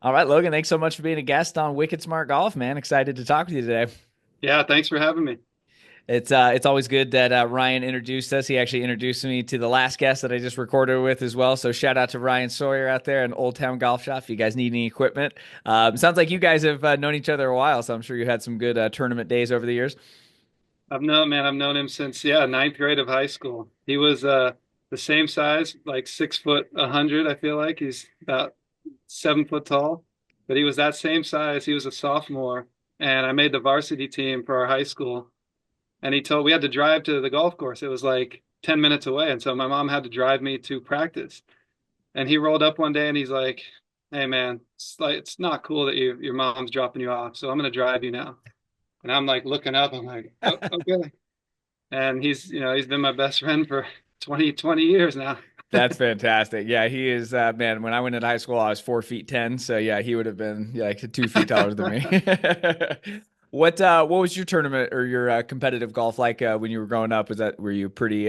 All right, Logan, thanks so much for being a guest on Wicked Smart Golf, man. Excited to talk with you today. Yeah, thanks for having me. It's always good that Ryan introduced us. He actually introduced me to the last guest that I just recorded with as well. So shout out to Ryan Sawyer out there in Old Town Golf Shop. If you guys need any equipment, sounds like you guys have known each other a while. So I'm sure you had some good tournament days over the years. I've known him since ninth grade of high school. He was the same size, like 6 foot 100. I feel like he's about 7 foot tall, but he was that same size. He was a sophomore, and I made the varsity team for our high school. And he told we had to drive to the golf course. It was like 10 minutes away, and so my mom had to drive me to practice. And he rolled up one day and he's like, "Hey man, it's not cool that your mom's dropping you off, so I'm gonna drive you now." And I'm like looking up, I'm like, "Oh, okay." And he's been my best friend for 20 years now. That's fantastic. Yeah, he is. Man, when I went into high school, I was 4 feet 10. So yeah, he would have been like 2 feet taller than me. What was your tournament or your competitive golf like when you were growing up? Were you pretty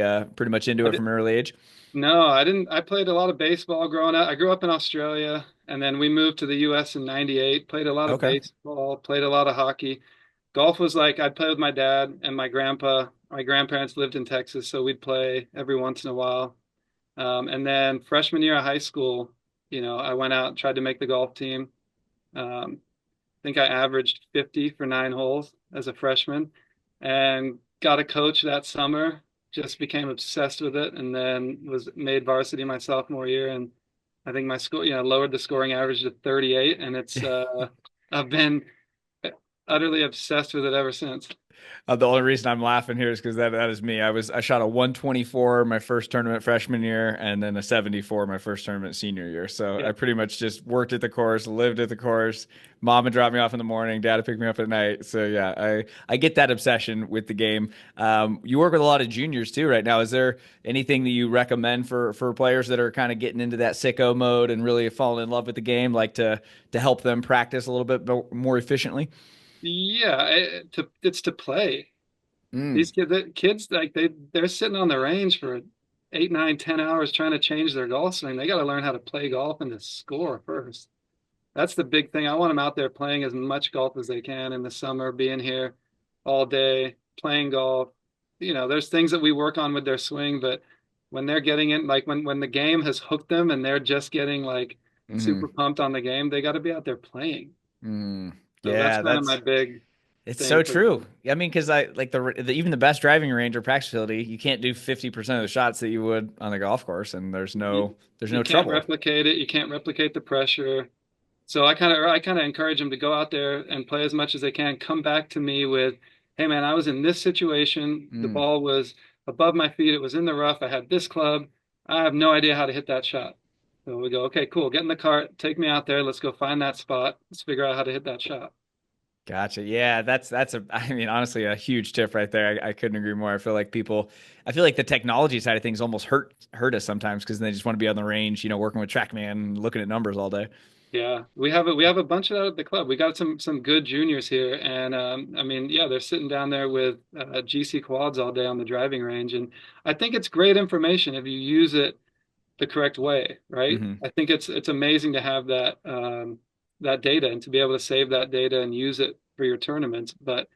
much into I it did, from an early age? no, I didn't. I played a lot of baseball growing up. I grew up in Australia, and then we moved to the US in '98. Played a lot of Okay. baseball, played a lot of hockey. Golf was like I'd play with my dad and my grandpa. My grandparents lived in Texas, so we'd play every once in a while. And then freshman year of high school, I went out and tried to make the golf team. I think I averaged 50 for 9 holes as a freshman and got a coach that summer. Just became obsessed with it, and then was made varsity my sophomore year. And I think my score, lowered the scoring average to 38, and I've been utterly obsessed with it ever since. The only reason I'm laughing here is because that is me. I shot a 124 my first tournament freshman year, and then a 74 my first tournament senior year. So Yeah. I pretty much just worked at the course, lived at the course. Mom would drop me off in the morning, dad would pick me up at night. So yeah, I get that obsession with the game. You work with a lot of juniors too right now. Is there anything that you recommend for players that are kind of getting into that sicko mode and really falling in love with the game, like to help them practice a little bit more efficiently? Yeah, it's to play. Mm. These kids like they're sitting on the range for 8, 9, 10 hours trying to change their golf swing. They got to learn how to play golf and to score first. That's the big thing. I want them out there playing as much golf as they can in the summer, being here all day, playing golf. There's things that we work on with their swing, but when they're getting in, like when the game has hooked them and they're just getting like super Hmm. pumped on the game, they got to be out there playing. Mm. So that's Yeah, kind of that's my big it's thing so for them. true. I mean, because I like even the best driving range or practice facility, you can't do 50% of the shots that you would on the golf course, and You, there's you no can't trouble. replicate it. You can't replicate the pressure. So I kind of encourage them to go out there and play as much as they can. Come back to me with, "Hey man, I was in this situation. The Mm. ball was above my feet. It was in the rough. I had this club. I have no idea how to hit that shot." So we go, "Okay, cool. Get in the cart. Take me out there. Let's go find that spot. Let's figure out how to hit that shot." Gotcha. Yeah, that's a I mean, honestly, a huge tip right there. I couldn't agree more. I feel like the technology side of things almost hurt us sometimes because they just want to be on the range, working with TrackMan and looking at numbers all day. Yeah, we have a bunch of that at the club. We got some good juniors here, and I mean, yeah, they're sitting down there with GC quads all day on the driving range, and I think it's great information if you use it the correct way, right? Hmm. I think it's amazing to have that data and to be able to save that data and use it for your tournaments, but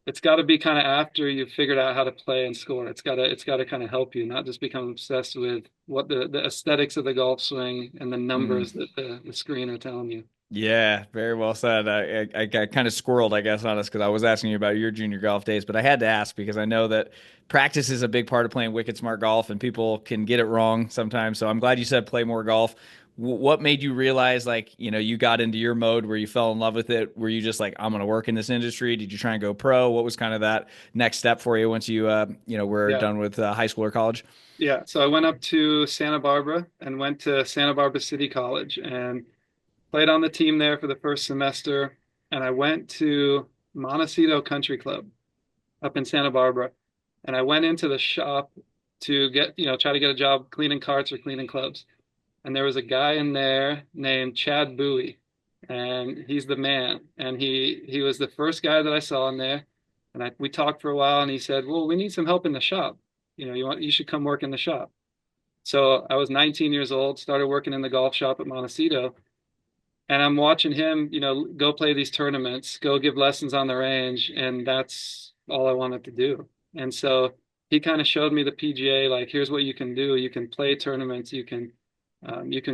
it's got to be kind of after you've figured out how to play and score. It's got to kind of help you, not just become obsessed with what the aesthetics of the golf swing and the numbers that the screen are telling you. Yeah, very well said. I got kind of squirreled, I guess, on us because I was asking you about your junior golf days, but I had to ask because I know that practice is a big part of playing wicked smart golf, and people can get it wrong sometimes. So I'm glad you said play more golf. What made you realize, like, you got into your mode where you fell in love with it? Were you just like, I'm going to work in this industry? Did you try and go pro? What was kind of that next step for you once were Yeah. done with high school or college? Yeah. So I went up to Santa Barbara and went to Santa Barbara City College and played on the team there for the first semester. And I went to Montecito Country Club up in Santa Barbara. And I went into the shop to try to get a job cleaning carts or cleaning clubs. And there was a guy in there named Chad Bowie, and he's the man. And he was the first guy that I saw in there. And we talked for a while, and he said, "Well, we need some help in the shop. You should come work in the shop." So I was 19 years old, started working in the golf shop at Montecito, And I'm watching him, go play these tournaments, go give lessons on the range, and that's all I wanted to do. And so he kind of showed me the PGA, like, here's what you can do. You can play tournaments, you can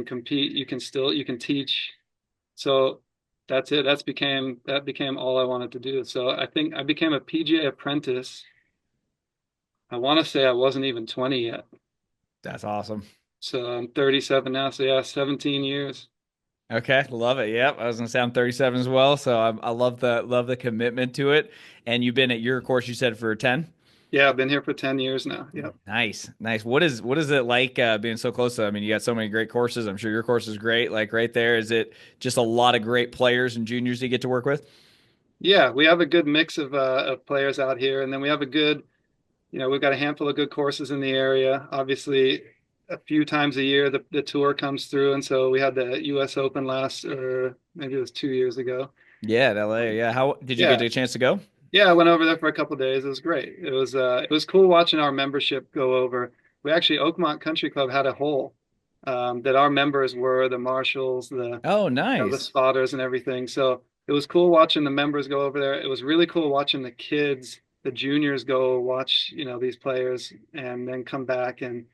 compete, you can teach. So that's it. That became all I wanted to do. So I think I became a PGA apprentice. I want to say I wasn't even 20 yet. That's awesome. So I'm 37 now. So yeah, 17 years. Okay, love it. Yep, I was gonna say I'm 37 as well, so I love the commitment to it. And you've been at your course, you said, for 10. Yeah, I've been here for 10 years now. Yep. Nice, nice. What is it like being so close to? I mean, you got so many great courses. I'm sure your course is great. Like right there, is it just a lot of great players and juniors you get to work with? Yeah, we have a good mix of players out here, and then we have a good, we've got a handful of good courses in the area. Obviously, a few times a year the tour comes through, and so we had the U.S. Open last, or maybe it was 2 years ago. Yeah, at LA. Yeah. How did you get Yeah, a chance to go? yeah, I went over there for a couple of days. It was great. It was cool watching our membership go over. We actually Oakmont Country Club had a hole that our members were the marshals, Oh, the nice. spotters and everything. So it was cool watching the members go over there. It was really cool watching the kids, the juniors go watch, these players and then come back and,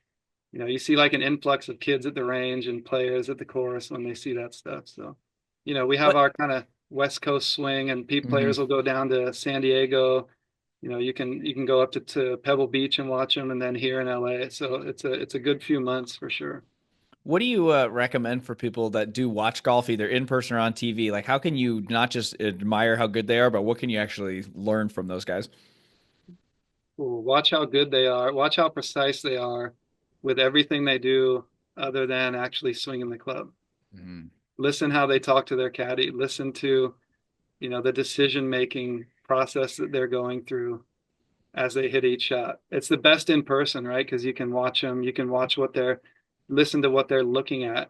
you see like an influx of kids at the range and players at the course when they see that stuff. So, we have What? our kind of West Coast swing and Hmm. players will go down to San Diego. You can go up to Pebble Beach and watch them and then here in LA. So it's a good few months for sure. What do you recommend for people that do watch golf, either in person or on TV? Like, how can you not just admire how good they are, but what can you actually learn from those guys? Ooh, watch how good they are. Watch how precise they are with everything they do other than actually swinging the club. Hmm. Listen how they talk to their caddy. Listen to, the decision making process that they're going through as they hit each shot. It's the best in person, right? Because you can watch them, you can watch listen to what they're looking at.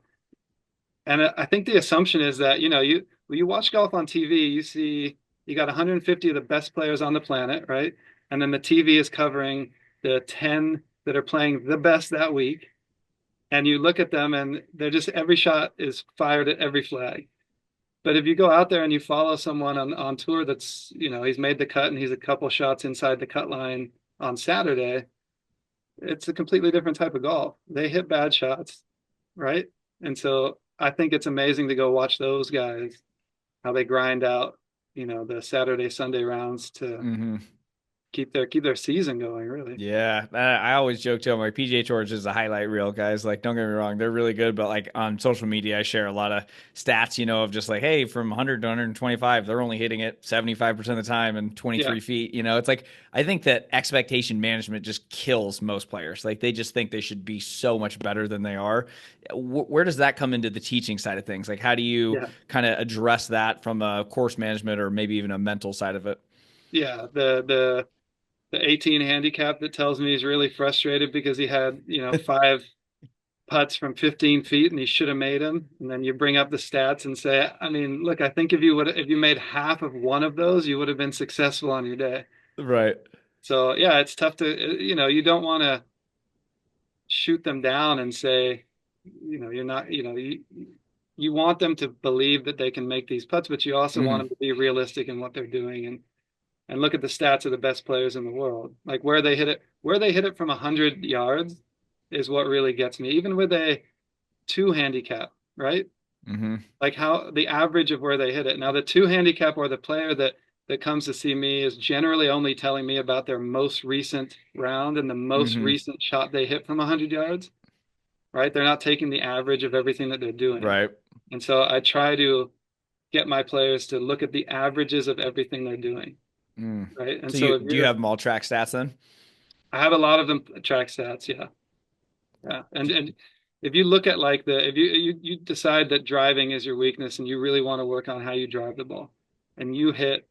And I think the assumption is that, when you watch golf on TV, you see you got 150 of the best players on the planet, right? And then the TV is covering the 10 that are playing the best that week. And you look at them and they're just every shot is fired at every flag. But if you go out there and you follow someone on tour that's, he's made the cut and he's a couple shots inside the cut line on Saturday, it's a completely different type of golf. They hit bad shots, right? And so I think it's amazing to go watch those guys, how they grind out, the Saturday, Sunday rounds to Hmm. keep their season going, really. Yeah, I always joke too. I'm like PGA Tour is just a highlight reel, guys. Like, don't get me wrong, they're really good. But like on social media, I share a lot of stats, of just like, hey, from 100 to 125, they're only hitting it 75% of the time and Yeah. 23 feet. It's like I think that expectation management just kills most players. Like they just think they should be so much better than they are. Where does that come into the teaching side of things? Like, how do you Yeah. kind of address that from a course management or maybe even a mental side of it? Yeah. The 18 handicap that tells me he's really frustrated because he had, five putts from 15 feet and he should have made them. And then you bring up the stats and say, I mean, look, I think if you made half of one of those, you would have been successful on your day. Right. So yeah, it's tough to, you don't want to shoot them down and say, you're not, you want them to believe that they can make these putts, but you also want Hmm. them to be realistic in what they're doing and look at the stats of the best players in the world. Like where they hit it from 100 yards is what really gets me. Even with a two handicap, right? Hmm. Like how the average of where they hit it. Now the two handicap or the player that comes to see me is generally only telling me about their most recent round and the most Hmm. recent shot they hit from 100 yards, right? They're not taking the average of everything that they're doing. Right. And so I try to get my players to look at the averages of everything they're doing, Mm. right? And So so you if do you you're have them all track stats then? I have a lot of them track stats, yeah. Yeah. And if you look at like if you decide that driving is your weakness and you really want to work on how you drive the ball and you hit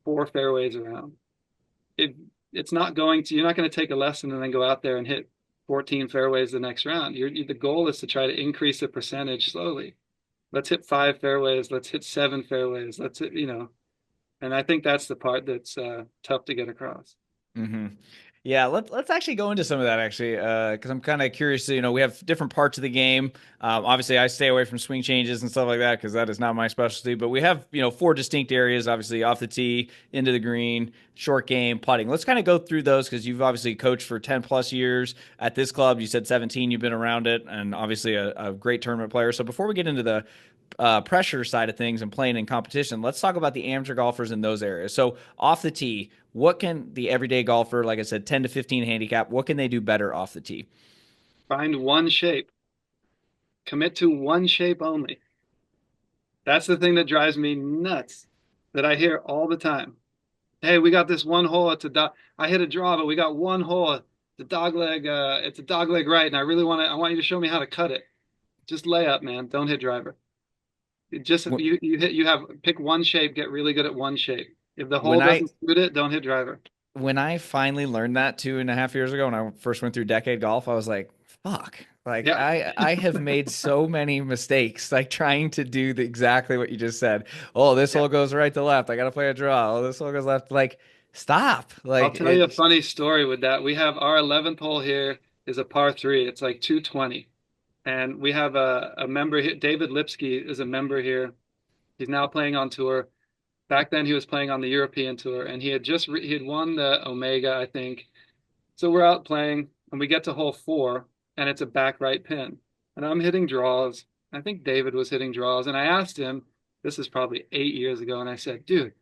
four fairways around, it you're not going to take a lesson and then go out there and hit 14 fairways the next round. The goal is to try to increase the percentage slowly. Let's hit five fairways, let's hit seven fairways, let's hit, and I think that's the part that's tough to get across. Hmm. Yeah, let's actually go into some of that actually, because I'm kind of curious. We have different parts of the game. Obviously, I stay away from swing changes and stuff like that because that is not my specialty. But we have four distinct areas. Obviously, off the tee, into the green, short game, putting. Let's kind of go through those because you've obviously coached for 10 plus years at this club. You said 17. You've been around it, and obviously a great tournament player. So before we get into the pressure side of things and playing in competition, let's talk about the amateur golfers in those areas. So off the tee, what can the everyday golfer, like I said, 10 to 15 handicap, what can they do better off the tee? Find one shape, commit to one shape only. That's the thing that drives me nuts that I hear all the time. Hey, we got this one hole. I hit a draw, but we got one hole. The dog leg. It's a dog leg right, and I want you to show me how to cut it. Just lay up, man. Don't hit driver. You have pick one shape. Get really good at one shape. If the hole When I doesn't suit it, don't hit driver. when I finally learned that 2.5 years ago when I first went through decade golf, I was like, fuck. Like Yeah, I have made so many mistakes, like trying to do exactly what you just said. Oh, this yeah. hole goes right to left. I gotta play a draw. Oh, this hole goes left. Like, stop. I'll Like tell you a it's funny story with that. We have our 11th hole here is a par three. It's like 220. And we have a member here. David Lipsky is a member here. He's now playing on tour. Back then, he was playing on the European tour, and he had won the Omega, I think. So we're out playing, and we get to hole four, and it's a back right pin. And I'm hitting draws. I think David was hitting draws, and I asked him, this is probably 8 years ago, and I said, dude,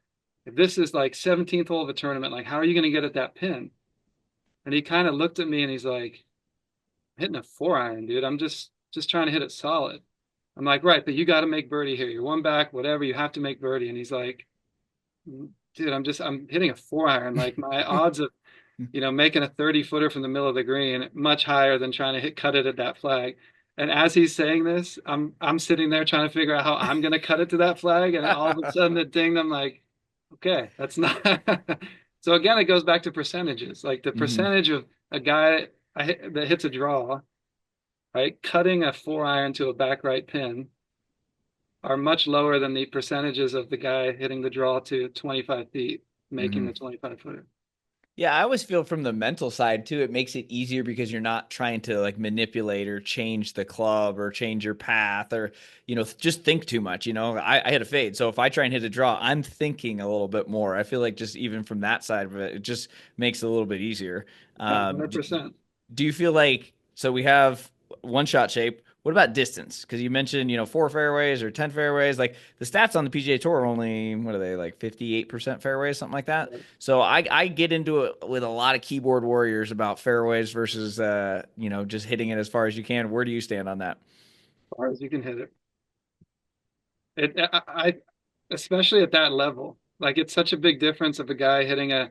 if this is like 17th hole of a tournament, like how are you going to get at that pin? And he kind of looked at me, and he's like, hitting a 4 iron, dude. I'm just trying to hit it solid. I'm like, right, but you got to make birdie here. You're one back, whatever. You have to make birdie. And he's like, dude, I'm hitting a 4 iron. Like my odds of making a 30 footer from the middle of the green much higher than trying to cut it at that flag. And as he's saying this, I'm sitting there trying to figure out how I'm gonna cut it to that flag, and all of a sudden it dinged. I'm like, okay, that's not. So again, it goes back to percentages. Like the Mhm. percentage of a guy that hits a draw, right, cutting a 4 iron to a back right pin are much lower than the percentages of the guy hitting the draw to 25 feet, making Mhm. the 25 footer. Yeah, I always feel from the mental side too, it makes it easier because you're not trying to like manipulate or change the club or change your path or, just think too much. I hit a fade. So if I try and hit a draw, I'm thinking a little bit more. I feel like just even from that side of it, it just makes it a little bit easier. Yeah, Um, d- 100%. do you feel like, so we have one shot shape. What about distance? Because you mentioned, 4 fairways or 10 fairways. Like the stats on the PGA Tour are only, what are they, like 58% fairways, something like that? So I get into it with a lot of keyboard warriors about fairways versus just hitting it as far as you can. Where do you stand on that? As far as you can hit it. Especially at that level, like it's such a big difference of a guy hitting a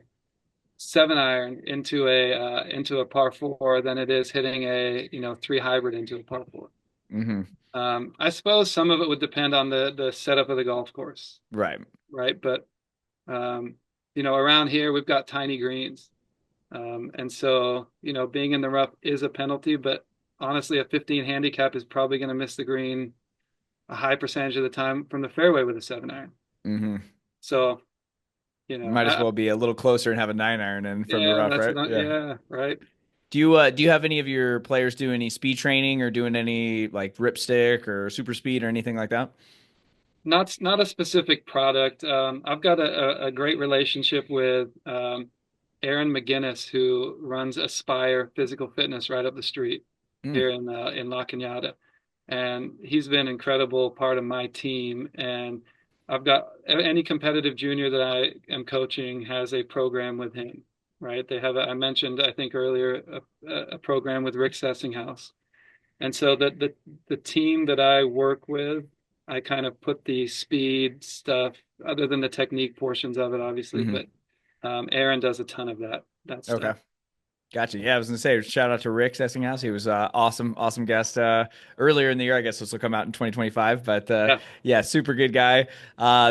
7 iron into a par four than it is hitting a three hybrid into a par four. Hmm. I suppose some of it would depend on the setup of the golf course, Right. right? But um, around here we've got tiny greens, and so being in the rough is a penalty. But honestly, a 15 handicap is probably going to miss the green a high percentage of the time from the fairway with a 7 iron. Hmm. So, Might as well be a little closer and have a 9 iron in from the yeah, rough, right? Yeah. yeah, right. Do you have any of your players do any speed training or doing any like ripstick or super speed or anything like that? Not a specific product. I've got a great relationship with Aaron McGinnis, who runs Aspire Physical Fitness right up the street Mm. here in La Cañada, and he's been an incredible part of my team. And I've got any competitive junior that I am coaching has a program with him, right? They have I mentioned I think earlier a program with Rick Sessinghouse. And so the team that I work with, I kind of put the speed stuff, other than the technique portions of it, obviously, Hmm. but Aaron does a ton of that Okay. stuff. Gotcha. Yeah, I was gonna say shout out to Rick Sessinghouse. He was awesome, awesome guest earlier in the year. I guess this will come out in 2025. But Yeah. yeah, super good guy.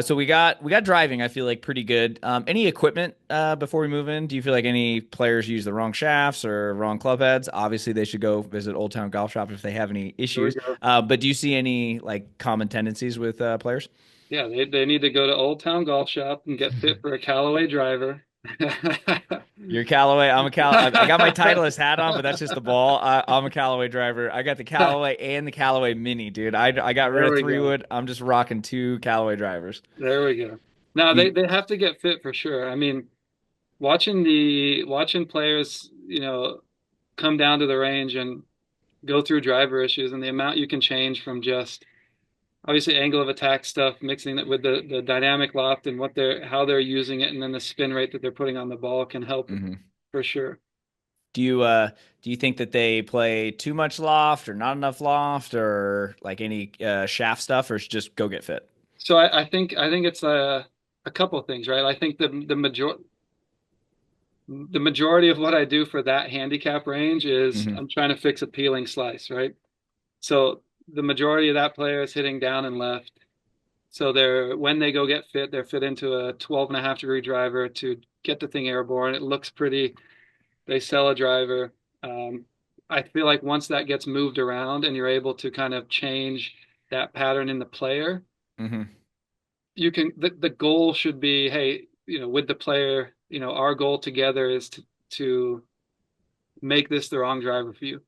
So we got driving. I feel like pretty good. Any equipment before we move in? Do you feel like any players use the wrong shafts or wrong club heads? Obviously, they should go visit Old Town Golf Shop if they have any Here we issues. go. But do you see any like common tendencies with players? Yeah, they need to go to Old Town Golf Shop and get fit for a Callaway driver. You're Callaway. I'm a I got my Titleist hat on, but that's just the ball. I'm a Callaway driver. I got the Callaway and the Callaway Mini, dude. I got rid There of we three go. wood. I'm just rocking two Callaway drivers. There we go. No, Do you, they have to get fit for sure. I mean, watching players, come down to the range and go through driver issues and the amount you can change from just obviously angle of attack stuff, mixing it with the dynamic loft and how they're using it, and then the spin rate that they're putting on the ball can help mhm. for sure. Do you think that they play too much loft or not enough loft or like any shaft stuff, or it's just go get fit? So I think it's a couple of things, right? I think the majority of what I do for that handicap range is Hmm. I'm trying to fix a peeling slice, right? So the majority of that player is hitting down and left. So when they go get fit, they're fit into a 12.5 degree driver to get the thing airborne. It looks pretty. They sell a driver. Um, I feel like once that gets moved around and you're able to kind of change that pattern in the player, Hmm. the goal should be, hey, with the player, our goal together is to make this the wrong driver for you.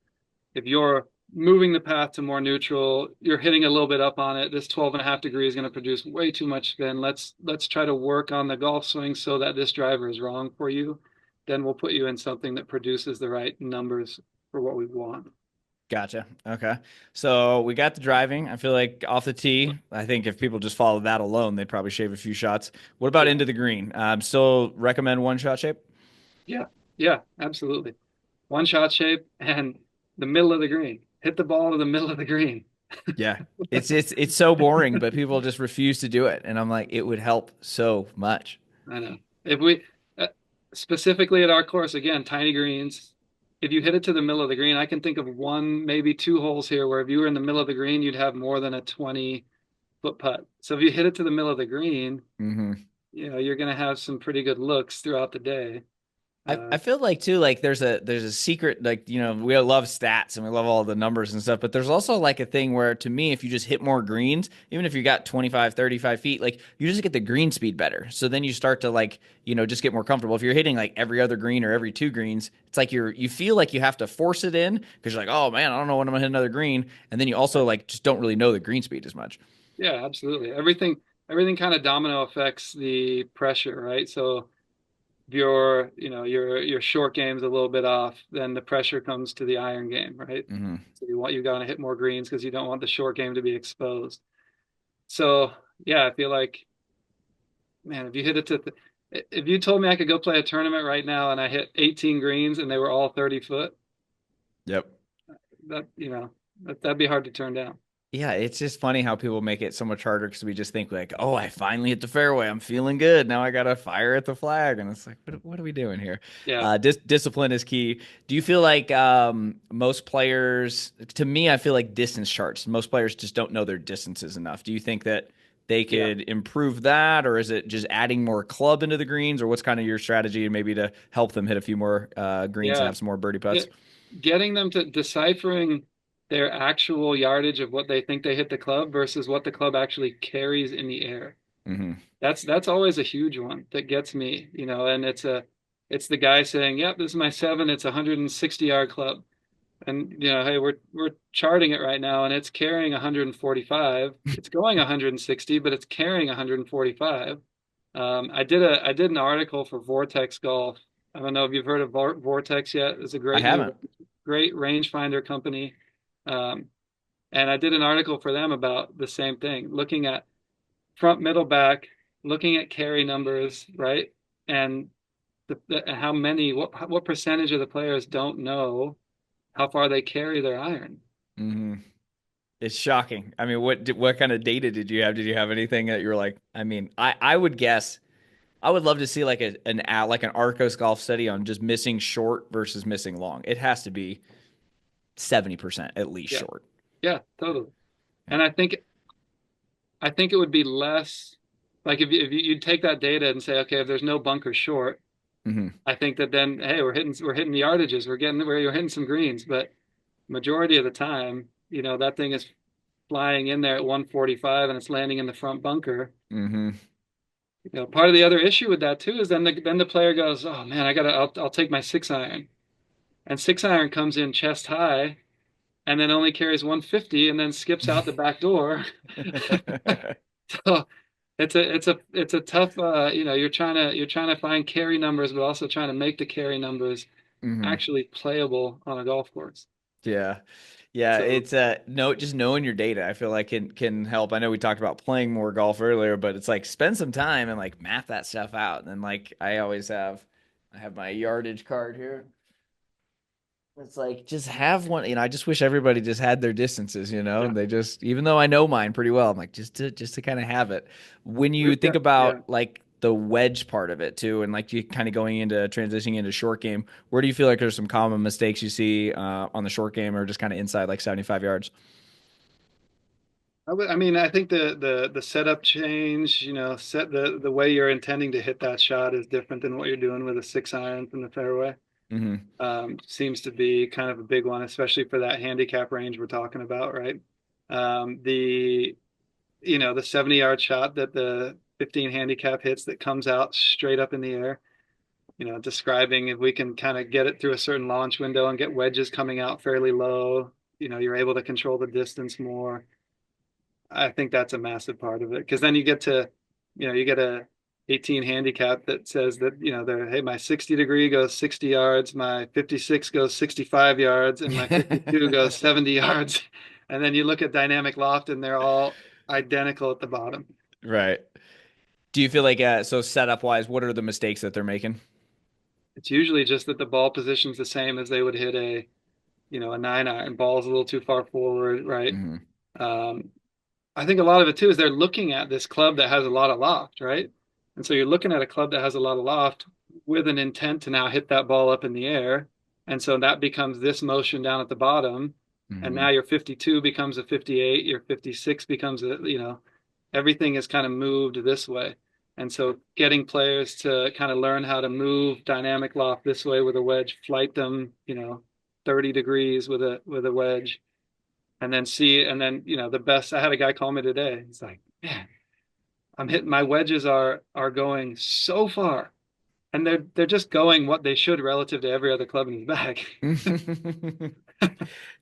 If you're moving the path to more neutral, you're hitting a little bit up on it. This 12.5 degree is going to produce way too much spin. Let's try to work on the golf swing so that this driver is wrong for you. Then we'll put you in something that produces the right numbers for what we want. Gotcha. Okay. So we got the driving. I feel like off the tee, I think if people just follow that alone, they'd probably shave a few shots. What about Yeah, into the green? Still recommend one shot shape? yeah, yeah, absolutely. One shot shape and the middle of the green. Hit the ball to the middle of the green. Yeah. It's so boring, but people just refuse to do it. And I'm like, it would help so much. I know. If we specifically at our course, again, tiny greens, if you hit it to the middle of the green, I can think of one, maybe two holes here where if you were in the middle of the green, you'd have more than a 20-foot putt. So if you hit it to the middle of the green, Hmm. you're going to have some pretty good looks throughout the day. I feel like too, like there's a secret, like, we love stats and we love all the numbers and stuff, but there's also like a thing where to me, if you just hit more greens, even if you got 25, 35 feet, like you just get the green speed better. So then you start to like, just get more comfortable. If you're hitting like every other green or every two greens, it's like you feel like you have to force it in because you're like, oh man, I don't know when I'm gonna hit another green. And then you also like just don't really know the green speed as much. Yeah, absolutely. Everything kind of domino affects the pressure, right? So if your short game's a little bit off, then the pressure comes to the iron game, right? Hmm. So you got to hit more greens because you don't want the short game to be exposed. So yeah, I feel like, man, if you hit it if you told me I could go play a tournament right now and I hit 18 greens and they were all 30 foot, Yep. that'd be hard to turn down. Yeah, it's just funny how people make it so much harder because we just think like, oh, I finally hit the fairway. I'm feeling good. Now I gotta fire at the flag, and it's like, what are we doing here? Yeah, Discipline is key. Do you feel like most players? To me, I feel like distance charts. Most players just don't know their distances enough. Do you think that they yeah, could improve that, or is it just adding more club into the greens, or what's kind of your strategy maybe to help them hit a few more greens and yeah. have some more birdie putts? Get, Getting them to deciphering their actual yardage of what they think they hit the club versus what the club actually carries in the air. Hmm. That's always a huge one that gets me, and it's the guy saying, "Yep, this is my seven. It's a 160-yard club." And hey, we're charting it right now, and it's carrying 145. It's going 160, but it's carrying 145. I did an article for Vortex Golf. I don't know if you've heard of Vortex yet. It's a I haven't. great rangefinder company. Um, and I did an article for them about the same thing, looking at front, middle, back, looking at carry numbers, right? And what percentage of the players don't know how far they carry their iron. Hmm. It's shocking. I mean, what kind of data did you have? Did you have anything that you were like? I mean, I would guess I would love to see like like an Arcos golf study on just missing short versus missing long. It has to be 70% at least Yeah, short. yeah, totally. Yeah. And I think it would be less like you'd take that data and say, okay, if there's no bunker short, Hmm. I think that then, hey, we're hitting the yardages, we're hitting some greens, but majority of the time, that thing is flying in there at 145 and it's landing in the front bunker. Hmm. Part of the other issue with that too is then the player goes, oh man, I'll take my 6 iron, and 6 iron comes in chest high, and then only carries 150, and then skips out the back door. So it's a tough, you're trying to find carry numbers, but also trying to make the carry numbers Hmm. actually playable on a golf course. Yeah. Yeah, So it's no, just knowing your data, I feel like can help. I know we talked about playing more golf earlier, but it's like spend some time and like map that stuff out. And like I have my yardage card here. It's like just have one, I just wish everybody just had their distances, yeah, and they just even though I know mine pretty well, I'm like just to kind of have it. When you we've think got yeah. about like the wedge part of it too, and like you kind of going into transitioning into short game, where do you feel like there's some common mistakes you see on the short game or just kind of inside like 75 yards? I mean, I think the setup change, set the way you're intending to hit that shot is different than what you're doing with a 6 iron from the fairway. Hmm. Seems to be kind of a big one, especially for that handicap range we're talking about, right? The 70-yard shot that the 15 handicap hits that comes out straight up in the air, describing if we can kind of get it through a certain launch window and get wedges coming out fairly low, you're able to control the distance more. I think that's a massive part of it because then you get a 18 handicap that says that, hey, my 60 degree goes 60 yards, my 56 goes 65 yards, and my 52 goes 70 yards. And then you look at dynamic loft and they're all identical at the bottom. Right. Do you feel like so setup wise, what are the mistakes that they're making? It's usually just that the ball position's the same as they would hit a 9 iron. Ball's a little too far forward, right? Hmm. Um, I think a lot of it too is they're looking at this club that has a lot of loft, right? And so you're looking at a club that has a lot of loft with an intent to now hit that ball up in the air. And so that becomes this motion down at the bottom. And now Hmm. your 52 becomes a 58, your 56 becomes everything is kind of moved this way. And so getting players to kind of learn how to move dynamic loft this way with a wedge, flight them, 30 degrees with a wedge, and then the best. I had a guy call me today. He's like, man, I'm hitting my wedges are going so far, and they're just going what they should relative to every other club in his bag.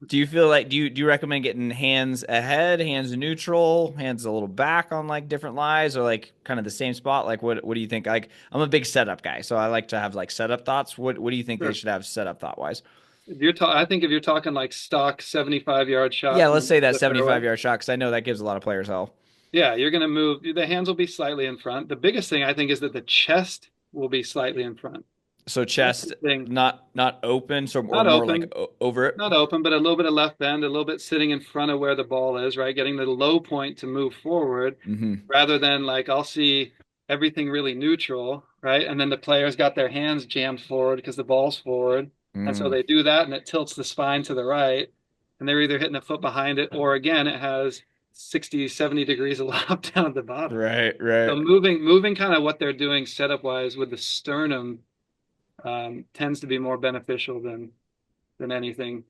Do you feel like do you recommend getting hands ahead, hands neutral, hands a little back on like different lies or like kind of the same spot? Like what do you think? Like I'm a big setup guy, so I like to have like setup thoughts. What do you think they Sure. should have setup thought wise? I think if you're talking like stock 75-yard shot Yeah, from let's say that the fairway, 75-yard shot because I know that gives a lot of players hell. yeah, you're going to move. The hands will be slightly in front. The biggest thing I think is that the chest will be slightly in front. So That's the chest thing. not open, so or Not more like open, over it. not open, but a little bit of left bend, a little bit sitting in front of where the ball is, right? Getting the low point to move forward Hmm. rather than like I'll see everything really neutral, right? And then the player's got their hands jammed forward because the ball's forward. And so Mm. they do that and it tilts the spine to the right. And they're either hitting a foot behind it or again, it has 60, 70 degrees of lob down at the bottom. Right, So right. moving kind of what they're doing setup wise with the sternum tends to be more beneficial than anything.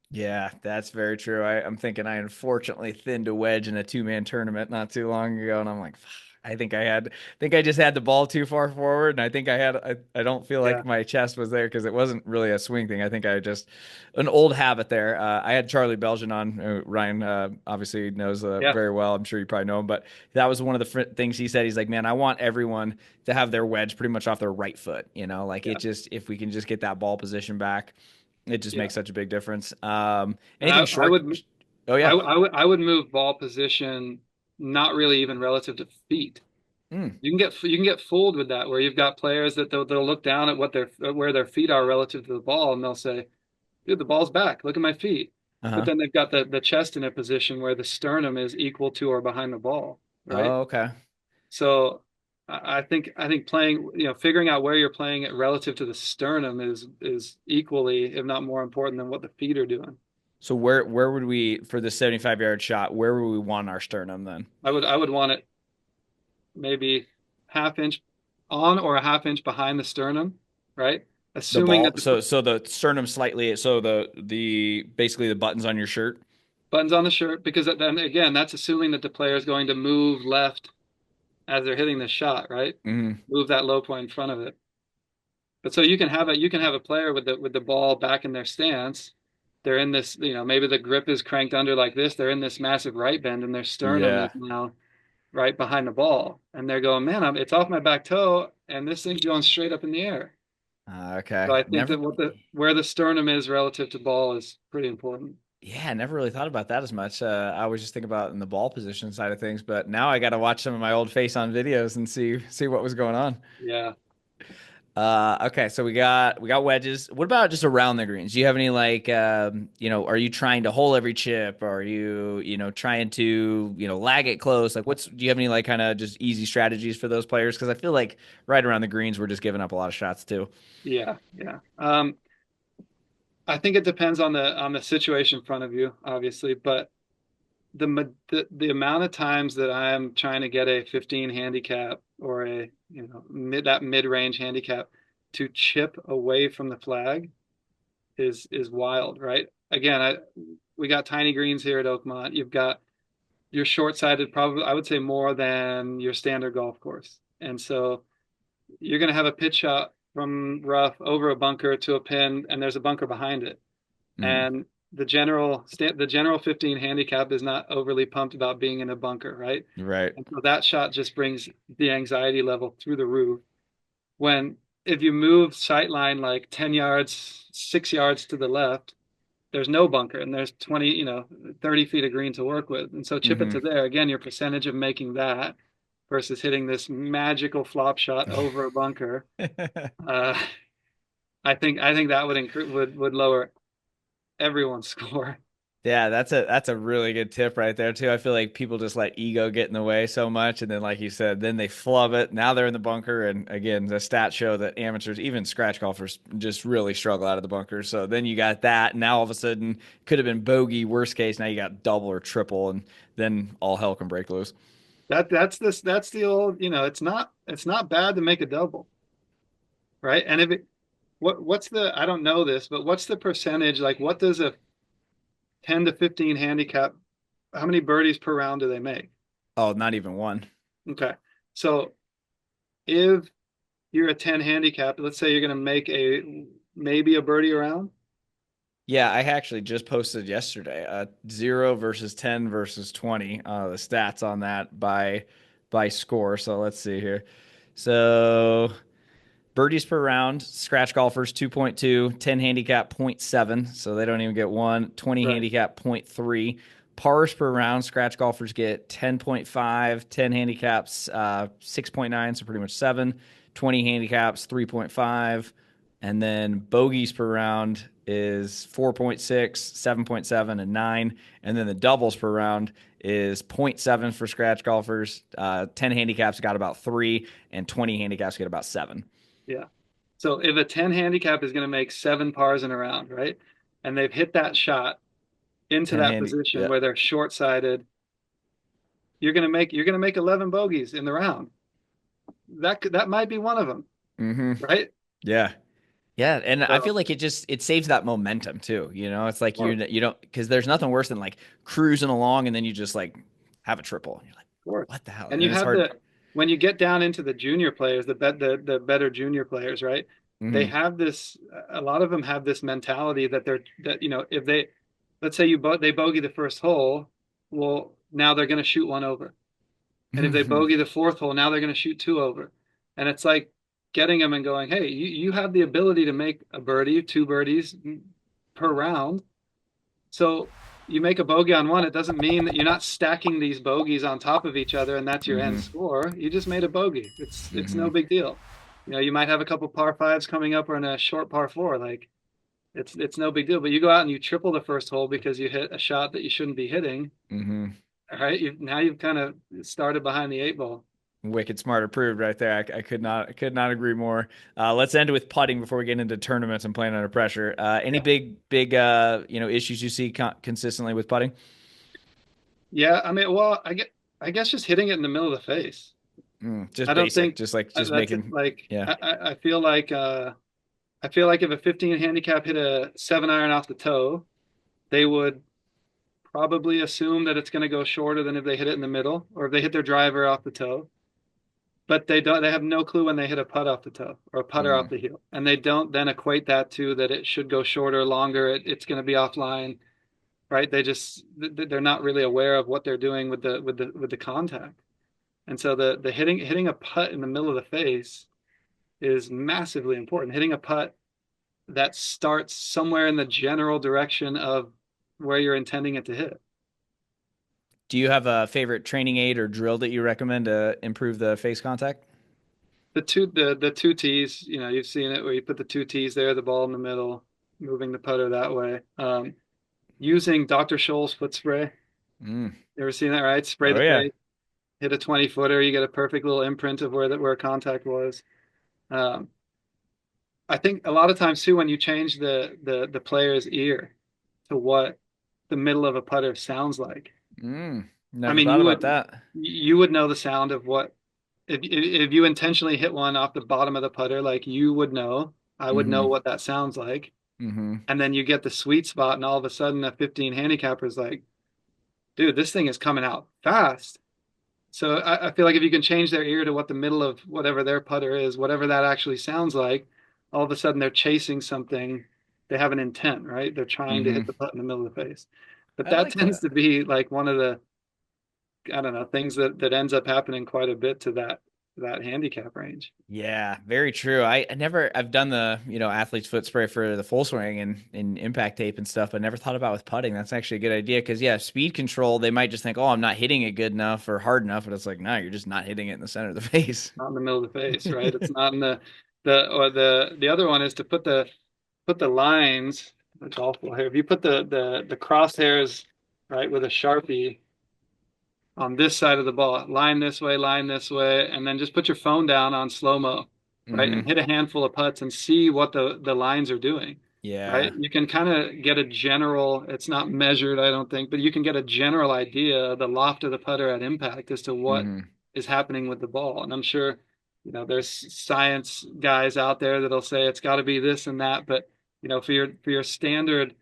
Yeah, that's very true. I'm thinking I unfortunately thinned a wedge in a two-man tournament not too long ago, and I'm like, I think I just had the ball too far forward, and I don't feel Yeah. like my chest was there because it wasn't really a swing thing. I think I just an old habit there. I had Charlie Belgian on, who Ryan obviously knows Yeah. very well. I'm sure you probably know him, but that was one of the things he said. He's like, man, I want everyone to have their wedge pretty much off their right foot. Like it Yeah. just if we can just get that ball position back. It just Yeah. makes such a big difference. And Anything short? Oh yeah. I would move ball position not really even relative to feet. Mm. You can get fooled with that where you've got players that they'll look down at where their feet are relative to the ball and they'll say, "Dude, the ball's back. Look at my feet." But Uh-huh. then they've got the chest in a position where the sternum is equal to or behind the ball, right? Oh, okay. So I think playing, figuring out where you're playing it relative to the sternum is equally, if not more important than what the feet are doing. So where would we for the 75-yard shot? Where would we want our sternum then? I would want it maybe half inch on or a half inch behind the sternum, right? The Assuming that ball. the So the sternum slightly. So the basically the buttons on your shirt. buttons on the shirt, because then again, that's assuming that the player is going to move left as they're hitting the shot, right? Hmm. Move that low point in front of it. But so you can have a player with the ball back in their stance. They're in this, maybe the grip is cranked under like this. They're in this massive right bend, and their sternum is Yeah. now right behind the ball, and they're going, man, it's off my back toe, and this thing's going straight up in the air. So Okay. I think Never. that where the sternum is relative to ball is pretty important. Yeah, I never really thought about that as much. I was just thinking about in the ball position side of things, but now I got to watch some of my old face on videos and see what was going on. Yeah. Okay, so we got wedges. What about just around the greens? Do you have any like are you trying to hole every chip? Or are you trying to lag it close? Like do you have any like kind of just easy strategies for those players? Because I feel like right around the greens we're just giving up a lot of shots too. Yeah. Yeah. I think it depends on the situation in front of you, obviously, but the amount of times that I'm trying to get a 15 handicap or a mid-range handicap to chip away from the flag is wild, right? Again, we got tiny greens here at Oakmont. You've got you're short-sighted, probably I would say more than your standard golf course, and so you're going to have a pitch shot from rough over a bunker to a pin, and there's a bunker behind it. Mm, And the general 15 handicap is not overly pumped about being in a bunker, right? right. And so that shot just brings the anxiety level through the roof. When if you move sight line like 10 yards, 6 yards to the left, there's no bunker and there's 20, 30 feet of green to work with. And so chip it Hmm. to there. Again, your percentage of making that versus hitting this magical flop shot over a bunker. Uh, I think that would lower everyone's score. Yeah, that's a really good tip right there too. I feel like people just let ego get in the way so much, and then like you said, then they flub it. Now they're in the bunker, and again, the stats show that amateurs, even scratch golfers, just really struggle out of the bunker. So then you got that. And now all of a sudden, could have been bogey. Worst case, now you got double or triple, and then all hell can break loose. That's the old, it's not bad to make a double, right? And if it what's the I don't know this, but what's the percentage? Like what does a 10 to 15 handicap, how many birdies per round do they make? Oh, not even one. Okay. So if you're a 10 handicap, let's say you're going to make a maybe a birdie around. Yeah, I actually just posted yesterday, 0 versus 10 versus 20, the stats on that by score. So let's see here. So birdies per round, scratch golfers 2.2, 10 handicap 0.7, so they don't even get one, 20 Right. handicap 0.3. Pars per round, scratch golfers get 10.5, 10 handicaps 6.9, so pretty much 7, 20 handicaps 3.5, and then bogeys per round is 4.6, 7.7, and 9, and then the doubles per round is zero point 0.7 for scratch golfers. 10 handicaps got about 3, and 20 handicaps get about 7. Yeah. So if a 10 handicap is going to make 7 pars in a round, right? And they've hit that shot into 10 that handy, position yeah. where they're short-sighted, you're going to make 11 bogeys in the round. That might be one of them, Mm-hmm. right? Yeah. Yeah, and I feel So, like it saves that momentum too. It's like of you don't because there's nothing worse than like cruising along and then you just like have a triple. And you're like, course. what the hell? And And then you it's have hard. when you get down into the junior players, the better junior players, right? They Hmm. have this, a lot of them have this mentality that if let's say they bogey the first hole, well, now they're going to shoot one over. And if they bogey the fourth hole, now they're going to shoot two over. And it's like getting them and going, hey, you have the ability to make a birdie, two birdies per round. So you make a bogey on one, it doesn't mean that you're not stacking these bogeys on top of each other and that's your end Hmm. score. You just made a bogey. It's no Hmm. big deal. You might have a couple par fives coming up or in a short par four. Like it's no big deal. But you go out and you triple the first hole because you hit a shot that you shouldn't be hitting. Hmm. All right. Now you've kind of started behind the eight ball. Wicked smart approved right there. I could not agree more. Let's end with putting before we get into tournaments and playing under pressure. Any Yeah. big issues you see consistently with putting? Yeah. I mean, well, I guess just hitting it in the middle of the face. Just I don't basic, think just like just that's it. making Like yeah. I feel like if a 15 handicap hit a 7 iron off the toe, they would probably assume that it's going to go shorter than if they hit it in the middle or if they hit their driver off the toe. but they have no clue when they hit a putt off the toe or a putter off Mm. the heel, and they don't then equate that to that it should go shorter, longer, it's going to be offline, right? They're not really aware of what they're doing with the contact. And so the hitting a putt in the middle of the face is massively important. Hitting a putt that starts somewhere in the general direction of where you're intending it to hit. Do you have a favorite training aid or drill that you recommend to improve the face contact? The two tees, you've seen it where you put the two tees there, the ball in the middle, moving the putter that way. Using Dr. Scholl's foot spray. Mm. You ever seen that, right? Spray Oh the yeah. face, hit a 20 footer, you get a perfect little imprint of where contact was. Um, I think a lot of times too, when you change the player's ear to what the middle of a putter sounds like. Mm. I Never mean, thought about that. you would know the sound of what if you intentionally hit one off the bottom of the putter, like you would know, I would know Mm-hmm. what that sounds like. Mm-hmm. And then you get the sweet spot, and all of a sudden a 15 handicapper is like, dude, this thing is coming out fast. So I feel like if you can change their ear to what the middle of whatever their putter is, whatever that actually sounds like, all of a sudden they're chasing something. They have an intent, right? They're trying to hit Mm-hmm. the putt in the middle of the face. But I that like tends that. to be like one of the, I don't know, things that ends up happening quite a bit to that handicap range. Yeah, very true. I've done the, athlete's foot spray for the full swing and impact tape and stuff, but never thought about with putting. That's actually a good idea because yeah, speed control, they might just think, "Oh, I'm not hitting it good enough or hard enough," but it's like, "No, you're just not hitting it in the center of the face." Not in the middle of the face, right? It's not in the other one is to put the lines, the golf ball here. If you put the crosshairs, right, with a Sharpie on this side of the ball, line this way, and then just put your phone down on slow-mo, right? And Mm-hmm. hit a handful of putts and see what the lines are doing, right? Yeah. You can kind of get a general, it's not measured, I don't think, but you can get a general idea of the loft of the putter at impact as to what Mm-hmm. is happening with the ball. And I'm sure, there's science guys out there that'll say it's got to be this and that, but for your standard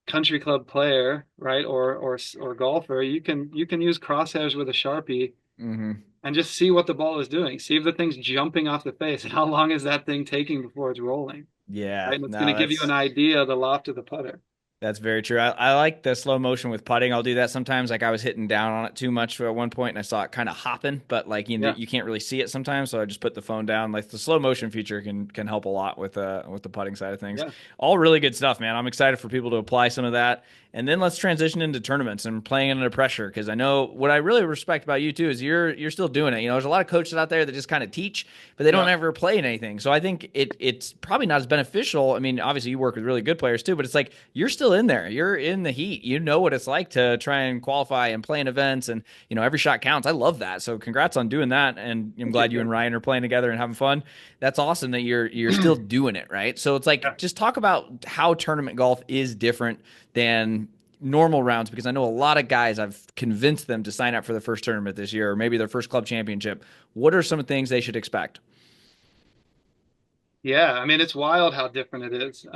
country club player, right, or golfer, you can use crosshairs with a Sharpie Mm-hmm. and just see what the ball is doing. See if the thing's jumping off the face. How long is that thing taking before it's rolling, Yeah. right? And it's going No, to give you an idea of the loft of the putter. that's very true. I like the slow motion with putting. I'll do that sometimes. Like I was hitting down on it too much at one point, and I saw it kind of hopping, but like Yeah, you can't really see it sometimes. So I just put the phone down. Like the slow motion feature can help a lot with the putting side of things. yeah, All really good stuff, man. I'm excited for people to apply some of that. And then let's transition into tournaments and playing under pressure because I know what I really respect about you too is you're still doing it. There's a lot of coaches out there that just kind of teach, but they don't yeah. ever play in anything. So I think it's probably not as beneficial. I mean, obviously you work with really good players too, but it's like you're still in there. You're in the heat. You know what it's like to try and qualify and play in events, and every shot counts. I love that. So congrats on doing that, and I'm Thank you, glad you and Chris. Ryan are playing together and having fun. That's awesome that you're still doing it, right? So it's like Yeah. just talk about how tournament golf is different than normal rounds because I know a lot of guys I've convinced them to sign up for the first tournament this year or maybe their first club championship. What are some things they should expect? Yeah, I mean, it's wild how different it is.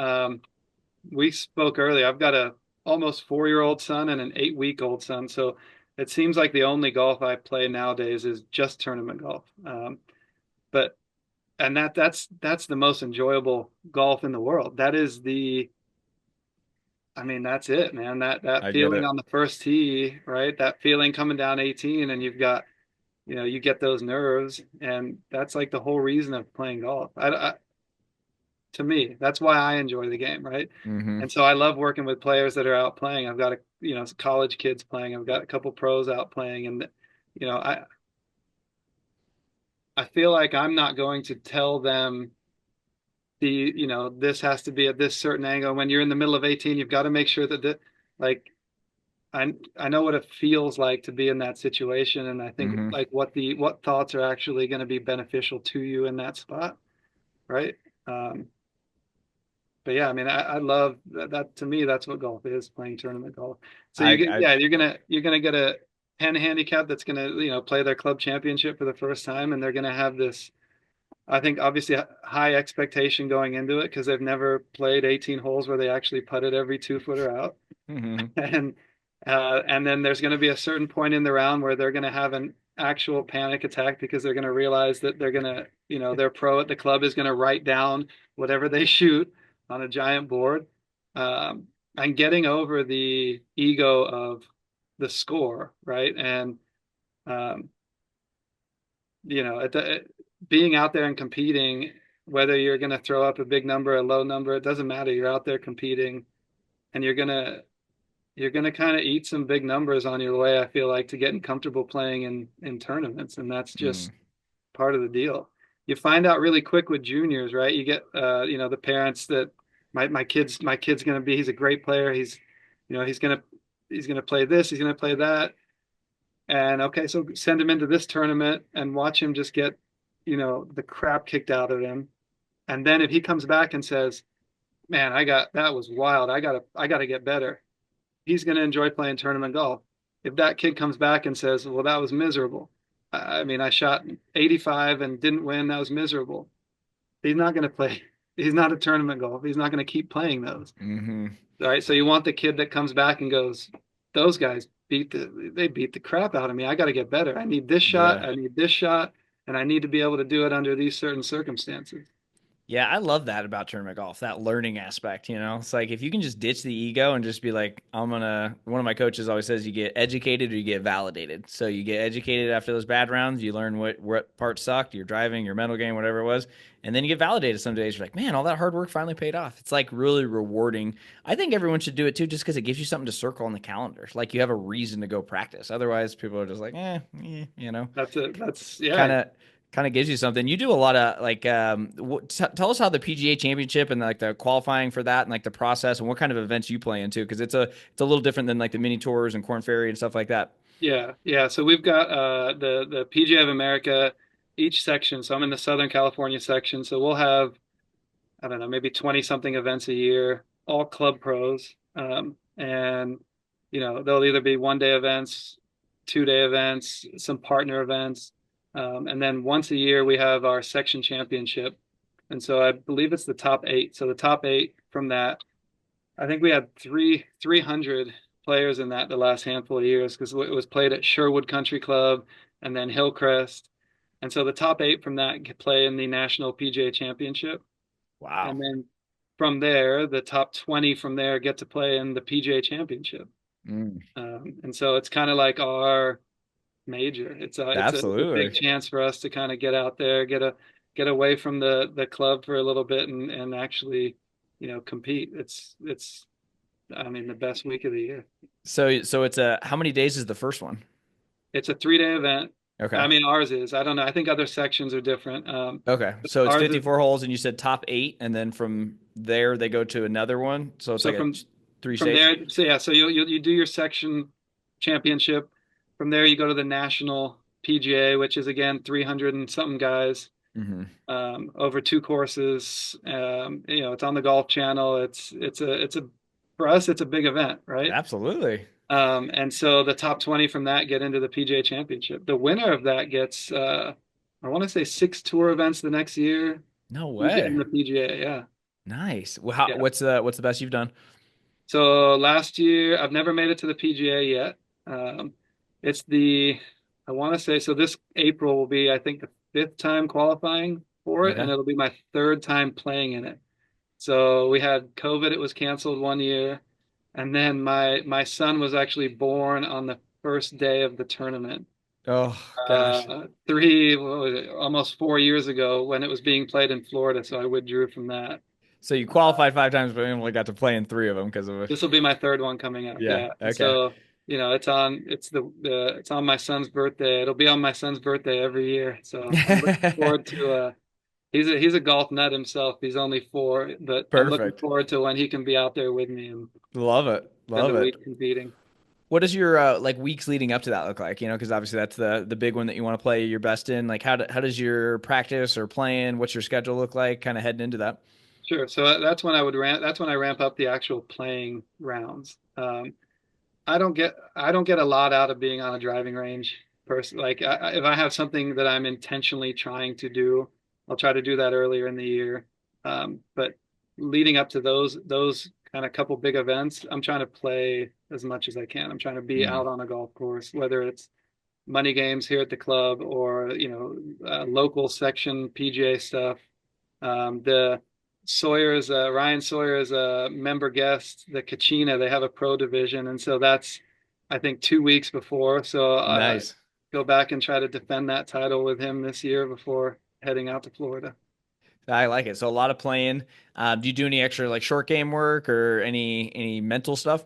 We spoke earlier. I've got a almost 4-year-old son and an 8-week-old son, so it seems like the only golf I play nowadays is just tournament golf. But and that's the most enjoyable golf in the world. I mean, that's it, man. That I get feeling it. on the first tee, right? That feeling coming down 18 and you've got, you get those nerves, and that's like the whole reason of playing golf. To me, that's why I enjoy the game, right? Mm-hmm. And so I love working with players that are out playing. I've got college kids playing. I've got a couple pros out playing, and you know, I I feel like I'm not going to tell them this has to be at this certain angle. When you're in the middle of 18, you've got to make sure that like I know what it feels like to be in that situation, and I think Mm-hmm. like what thoughts are actually going to be beneficial to you in that spot, right? Um, but yeah, I mean, I love that. To me, that's what golf is, playing tournament golf. So I you're gonna get a 10 handicap that's gonna play their club championship for the first time, and they're gonna have this. I think obviously high expectation going into it because they've never played 18 holes where they actually putted every 2-footer out, mm-hmm. and then there's going to be a certain point in the round where they're going to have actual panic attack because they're going to realize that they're going to, their pro at the club is going to write down whatever they shoot on a giant board. Um, and getting over the ego of the score, right? And, um, being out there and competing, whether you're going to throw up a big number, a low number, it doesn't matter. You're out there competing, and you're gonna kind of eat some big numbers on your way, I feel like, to getting comfortable playing in tournaments, and that's Mm. just part of the deal. You find out really quick with juniors, right? You get the parents that my kid's gonna be, he's a great player. He's gonna play this, he's gonna play that. And okay, so send him into this tournament and watch him just get, the crap kicked out of him. And then if he comes back and says, "Man, that was wild. I gotta get better." He's going to enjoy playing tournament golf. If that kid comes back and says, "Well, that was miserable. I mean, I shot 85 and didn't win. That was miserable." He's not going to play. He's not a tournament golf. He's not going to keep playing those. Hmm. All right. So you want the kid that comes back and goes, "Those guys they beat the crap out of me. I got to get better. I need this shot. Yeah. I need this shot. And I need to be able to do it under these certain circumstances." Yeah, I love that about tournament golf, that learning aspect, you know? It's like if you can just ditch the ego and just be like, one of my coaches always says you get educated or you get validated. So you get educated after those bad rounds, you learn what parts sucked, your driving, your mental game, whatever it was, and then you get validated some days. You're like, man, all that hard work finally paid off. It's like really rewarding. I think everyone should do it too, just because it gives you something to circle on the calendar. Like you have a reason to go practice. Otherwise, people are just like, you know, That's it. That's kind yeah. of kind of gives you something. You do a lot of like tell us how the PGA Championship and like the qualifying for that and like the process and what kind of events you play into because it's a little different than like the mini tours and Corn Ferry and stuff like that. Yeah, yeah. So we've got the PGA of America, each section. So I'm in the Southern California section. So we'll have, I don't know, maybe 20 something events a year, all club pros. And they'll either be 1 day events, 2 day events, some partner events. And then once a year we have our section championship. And so I believe it's the top eight. So the top eight from that, I think we had 300 players in that the last handful of years because it was played at Sherwood Country Club and then Hillcrest. And so the top eight from that play in the National PGA Championship. Wow. And then from there, the top 20 from there get to play in the PGA Championship. Mm, And so it's kind of like our major. It's a big absolutely. chance for us to kind of get out there, get away from the club for a little bit and actually, compete. It's I mean, the best week of the year. So it's a how many days is the first one? It's a 3 day event. Okay. I mean, ours is. I don't know. I think other sections are different. Okay. So it's Ours is 54 holes and you said top 8 and then from there they go to another one. So it's so like a from three from states. there. So yeah. So you do your section championship. From there, you go to the national PGA, which is again 300 and something guys Hmm. over 2 courses. It's on the Golf Channel. It's a for us, it's a big event, right? Absolutely. And so the top 20 from that get into the PGA Championship. The winner of that gets, I want to say 6 tour events the next year. No You get way. in the PGA, yeah. Nice. Well, Yeah. what's the best you've done? So last year, I've never made it to the PGA yet. Um, it's I want to say, so this April will be, I think, the fifth time qualifying for it, and Okay. it'll be my third time playing in it. So we had COVID, it was canceled 1 year. And then my son was actually born on the first day of the tournament. Oh gosh. What was it, almost 4 years ago when it was being played in Florida. So I withdrew from that. So you qualified 5 times, but you only got to play in 3 of them because of a This will be my third one coming up. yeah. Yeah. And Okay. so, it's on my son's birthday. It'll be on my son's birthday every year. So I'm looking forward to he's a golf nut himself. He's only 4, but I'm looking Perfect. forward to when he can be out there with me and Love it. spend Love a it. week competing. What does your like weeks leading up to that look like? You know, because obviously that's the big one that you want to play your best in. Like how does your practice or plan? What's your schedule look like? Kind of heading into that. Sure. So that's when I ramp up the actual playing rounds. I don't get a lot out of being on a driving range person. Like if I have something that I'm intentionally trying to do, I'll try to do that earlier in the year. But leading up to those kind of couple big events, I'm trying to play as much as I can. I'm trying to be Mm. out on a golf course, whether it's money games here at the club, or local section PGA stuff. The Ryan Sawyer is a member guest. The Kachina, they have a pro division, and so that's I think 2 weeks before. So I Nice. go back and try to defend that title with him this year before heading out to Florida. I like it. So a lot of playing. Do you do any extra like short game work or any mental stuff?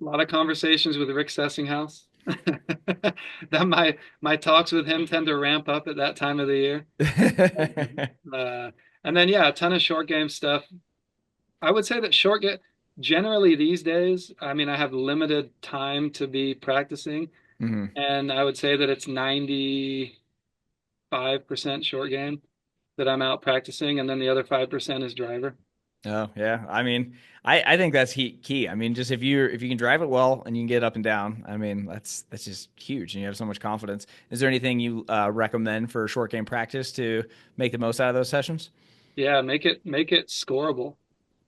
A lot of conversations with Rick Sessinghouse. That my talks with him tend to ramp up at that time of the year. Uh, and then yeah, a ton of short game stuff. I would say that short game generally these days, I mean, I have limited time to be practicing, hmm and I would say that it's 95% short game that I'm out practicing, and then the other 5% is driver. Oh yeah. I mean, I think that's key. I mean, just if you can drive it well and you can get up and down, I mean, that's just huge. And you have so much confidence. Is there anything you recommend for short game practice to make the most out of those sessions? Yeah, make it scoreable,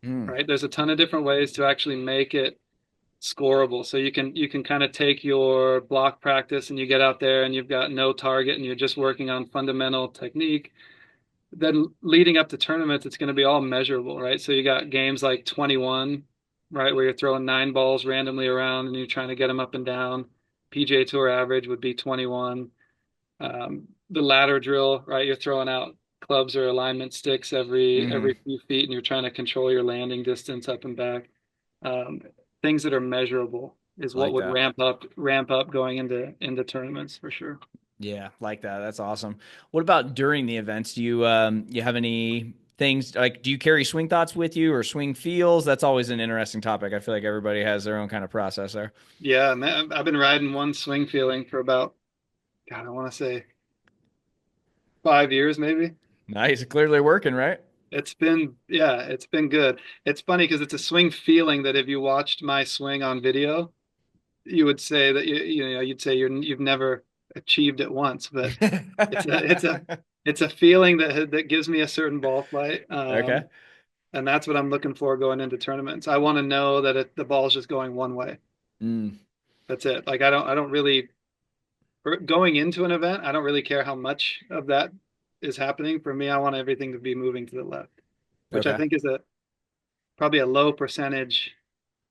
Mm. right? There's a ton of different ways to actually make it scoreable. So you can kind of take your block practice and you get out there and you've got no target and you're just working on fundamental technique. Then leading up to tournaments, it's going to be all measurable, right? So you got games like 21, right, where you're throwing 9 balls randomly around and you're trying to get them up and down. PGA Tour average would be 21. The ladder drill, right? You're throwing out clubs or alignment sticks hmm every few feet, and you're trying to control your landing distance up and back. Um, Things that are measurable is what Like would that. ramp up going into tournaments for sure. Yeah, like that. That's awesome. What about during the events? Do you have any things like do you carry swing thoughts with you or swing feels? That's always an interesting topic. I feel like everybody has their own kind of process there. Yeah, man, I've been riding one swing feeling for about, God, I want to say 5 years maybe. Nice. Clearly working, right? It's been good. It's funny because it's a swing feeling that if you watched my swing on video, you would say that you'd say you've never achieved it once, but it's a it's a it's a feeling that gives me a certain ball flight, Okay. and that's what I'm looking for going into tournaments. I want to know that the ball's just going one way. Mm, That's it. Like I don't really going into an event. I don't really care how much of that is happening. For me, I want everything to be moving to the left, which I okay. think is a probably a low percentage.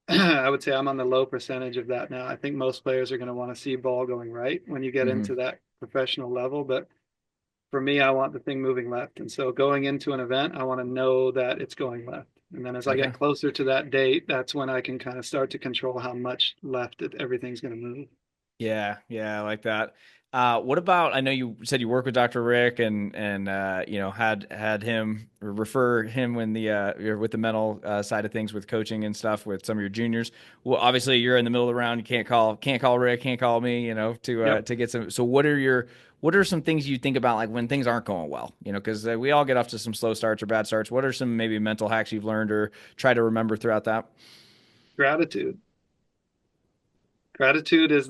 I would say I'm on the low percentage of that now. I think most players are going to want to see ball going right when you get hmm into that professional level. But for me, I want the thing moving left. And so going into an event, I want to know that it's going left. And then as I Okay. get closer to that date, that's when I can kind of start to control how much left everything's going to move. Yeah, yeah, I like that. What about? I know you said you work with Dr. Rick and you know had him or refer him when the you're with the mental side of things with coaching and stuff with some of your juniors. Well, obviously you're in the middle of the round. You can't call Rick, can't call me. You know Yep. to get some. So what are some things you think about like when things aren't going well? You know, because we all get off to some slow starts or bad starts. What are some maybe mental hacks you've learned or try to remember throughout that? Gratitude. Gratitude is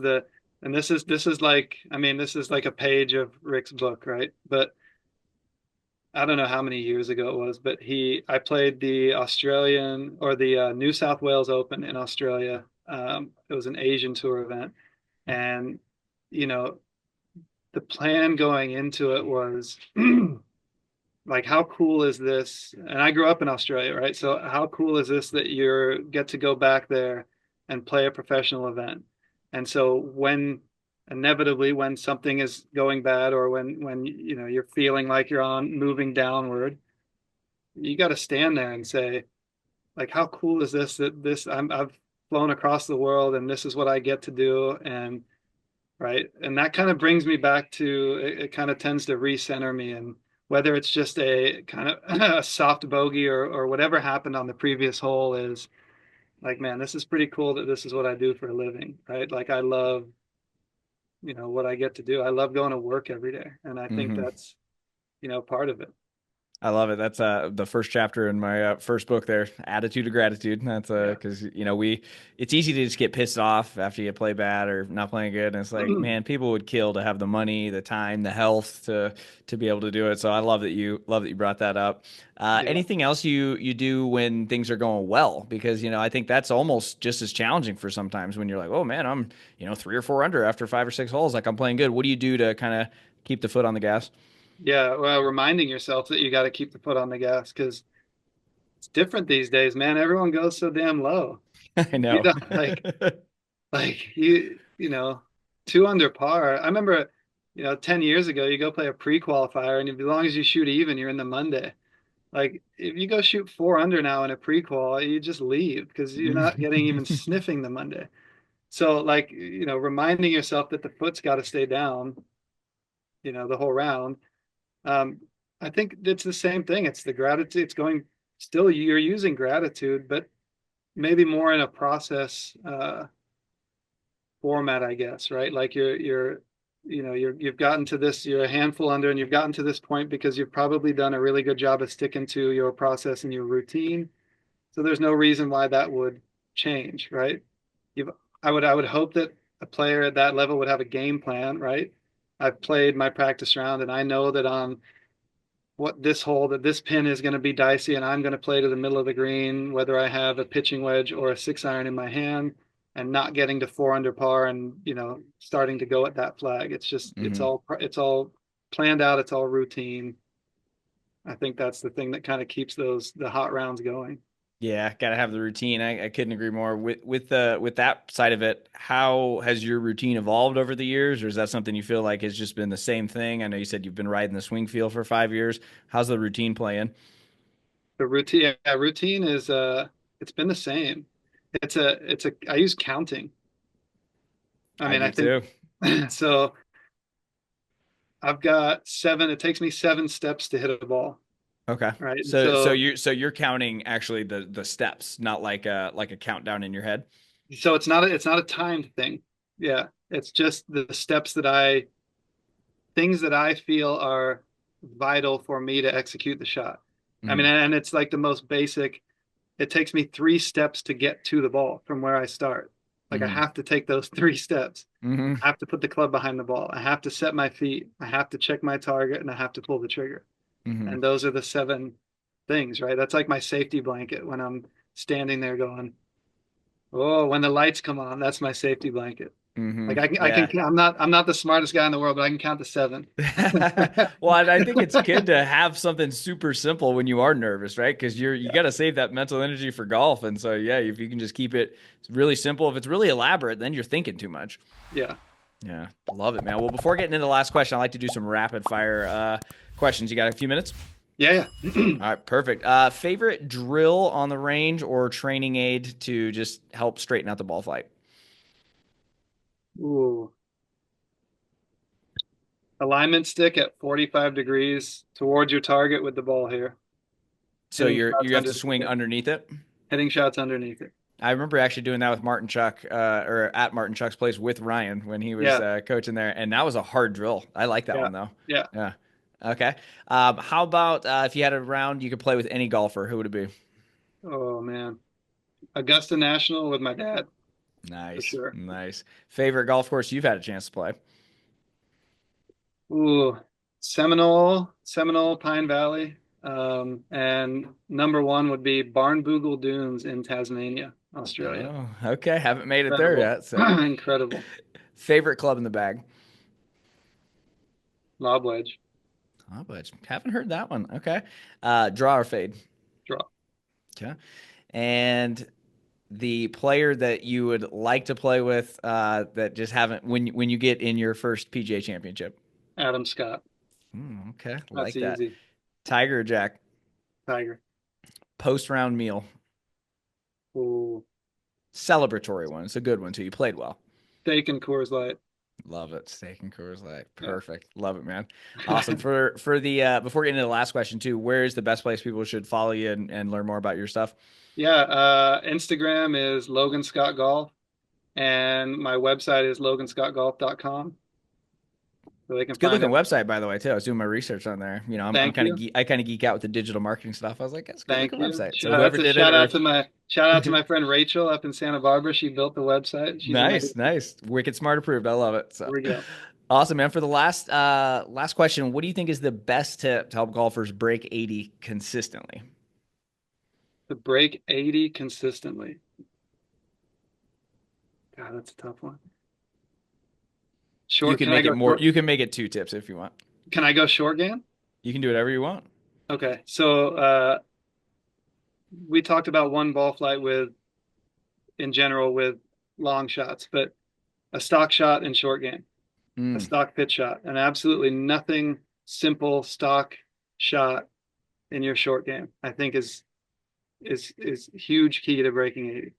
and this is like, I mean, this is like a page of Rick's book, right? But I don't know how many years ago it was, but I played the Australian or the New South Wales Open in Australia. It was an Asian tour event, and you know, the plan going into it was like, how cool is this? And I grew up in Australia, right? So how cool is this that you get to go back there and play a professional event? And so when inevitably when something is going bad or when you're feeling like you're on moving downward, you got to stand there and say, like, how cool is this that I've flown across the world and this is what I get to do, and right, and that kind of brings me back to it kind of tends to recenter me, and whether it's just a kind of a soft bogey or whatever happened on the previous hole is like, man, this is pretty cool that this is what I do for a living, right? Like I love what I get to do. I love going to work every day, and I think hmm that's part of it. I love it. That's the first chapter in my first book there, Attitude of Gratitude. That's Yeah. because it's easy to just get pissed off after you play bad or not playing good. And it's like, man, people would kill to have the money, the time, the health to be able to do it. So I love that you brought that up. Yeah. Anything else you do when things are going well? Because I think that's almost just as challenging for sometimes when you're like, oh man, I'm 3 or 4 under after 5 or 6 holes, like I'm playing good. What do you do to kind of keep the foot on the gas? Yeah. Well, reminding yourself that you got to keep the foot on the gas because it's different these days, man. Everyone goes so damn low. I You know. know, like you know, 2 under par. I remember, 10 years ago, you go play a pre-qualifier, and as long as you shoot even, you're in the Monday. Like if you go shoot 4 under now in a pre-qual, you just leave because you're not getting even sniffing the Monday. So like, reminding yourself that the foot's got to stay down, the whole round. Um, I think it's the same thing. It's the gratitude. It's going still, you're using gratitude, but maybe more in a process format, I guess, right? Like you've gotten to this, you're a handful under, and you've gotten to this point because you've probably done a really good job of sticking to your process and your routine. So there's no reason why that would change, right? You've, I would hope that a player at that level would have a game plan, right? I've played my practice round, and I know that on what this hole that this pin is going to be dicey, and I'm going to play to the middle of the green, whether I have a pitching wedge or a 6 iron in my hand, and not getting to 4 under par and starting to go at that flag. It's just Hmm. it's all planned out. It's all routine. I think that's the thing that kind of keeps the hot rounds going. Yeah, gotta have the routine. I couldn't agree more. With that side of it, how has your routine evolved over the years, or is that something you feel like has just been the same thing? I know you said you've been riding the swing field for 5 years. How's the routine playing? The routine, yeah, routine is it's been the same. It's a I use counting. I I mean, do I think too. so. I've got seven. It takes me 7 steps to hit a ball, Okay. right? And So so you're counting actually the steps, not like a countdown in your head. so it's not a timed thing. Yeah, it's just the steps things that I feel are vital for me to execute the shot. I mean, Hmm. and it's like the most basic. It takes me 3 steps to get to the ball from where I start. Like I Hmm. have to take those 3 steps. Hmm. I have to put the club behind the ball. I have to set my feet. I have to check my target, and I have to pull the trigger. Hmm. And those are the 7 things, right? That's like my safety blanket when I'm standing there going, "Oh, when the lights come on, that's my safety blanket." Hmm. Like I can, Yeah. I'm not the smartest guy in the world, but I can count to seven. Well, I think it's good to have something super simple when you are nervous, right? Because you Yeah, got to save that mental energy for golf, and so yeah, if you can just keep it really simple, if it's really elaborate, then you're thinking too much. yeah, Yeah, love it, man. Well, before getting into the last question, I like to do some rapid fire questions. You got a few minutes? yeah, yeah. All right, perfect. Favorite drill on the range or training aid to just help straighten out the ball flight? Ooh, alignment stick at 45 degrees towards your target with the ball here, So hitting shots you have to underneath swing it, underneath it. hitting shots underneath it. I remember actually doing that with Martin Chuck, or at Martin Chuck's place with Ryan when he was Yeah, coaching there, and that was a hard drill. I like that yeah, one though. yeah. Yeah. Okay. How about if you had a round you could play with any golfer, who would it be? Oh man, Augusta National with my dad for Nice, sure. nice. Favorite golf course you've had a chance to play? Ooh, Seminole, Pine Valley. And number one would be Barnbougle Dunes in Tasmania, Australia. Oh, okay. Haven't made it there Incredible. yet. So, Incredible. favorite club in the bag? Lob wedge. Oh, but haven't heard that one. Okay. Draw or fade? Draw. Okay. And the player that you would like to play with that just haven't when you get in your first PGA championship. Adam Scott. Okay, That's like that. easy. Tiger or Jack? Tiger. Post round meal. Ooh. Celebratory one. It's a good one too. You played well. Steak and Coors Light. Love it. Steak and Coors Light. Yeah. Perfect. Love it, man. Awesome. For the before getting into the last question too, where is the best place people should follow you and learn more about your stuff? Yeah. Instagram is Logan Scott Golf, and my website is loganscottgolf.com. so they can It's a good find looking it. website, by the way, too. I was doing my research on there. I'm Thank kind of you. I kind of geek out with the digital marketing stuff. I was like, that's a good Thank looking you. website. So whoever That's a did it, or shout out to my friend Rachel up in Santa Barbara. She built the website. She's amazing. nice, nice, wicked smart approved. I love it. So Here we go. awesome, man. For the last question, what do you think is the best tip to help golfers break 80 consistently? To break 80 consistently. God, that's a tough one. You Short, can can I make it go more. short? You can make it 2 tips if you want. Can I go short game? You can do whatever you want. Okay. So we talked about one ball flight with in general with long shots, but a stock shot in short game, a Mm, stock pitch shot, and absolutely nothing simple stock shot in your short game, I think is huge key to breaking 80.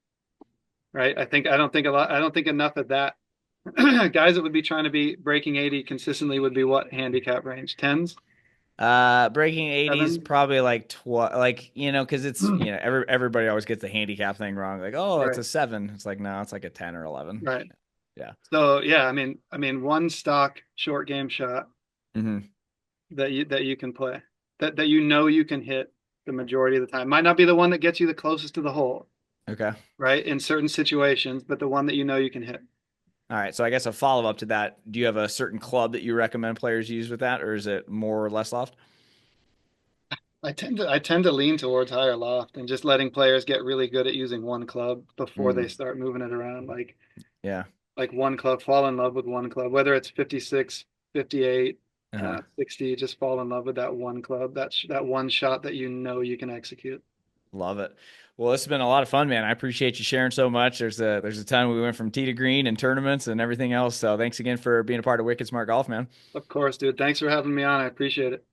Right. I don't think enough of that. Guys that would be trying to be breaking 80 consistently would be what handicap range? Tens, breaking 80s seven? probably like because it's everybody always gets the handicap thing wrong. Like, oh, it's Right. a 7. It's like no, it's like a 10 or 11. Right. Yeah. So yeah, one stock short game shot Hmm. that you can play, that you know you can hit the majority of the time. Might not be the one that gets you the closest to the hole, Okay. right? In certain situations, but the one that you know you can hit. All right. So I guess a follow up to that. Do you have a certain club that you recommend players use with that, or is it more or less loft? I tend to lean towards higher loft and just letting players get really good at using one club before they Mm, start moving it around. yeah. Like one club, fall in love with one club, whether it's 56, 58, Uh-huh. 60, just fall in love with that one club, that one shot that you know you can execute. Love it. Well, this has been a lot of fun, man. I appreciate you sharing so much. There's a ton we went from tee to green and tournaments and everything else. So thanks again for being a part of Wicked Smart Golf, man. Of course, dude. Thanks for having me on. I appreciate it.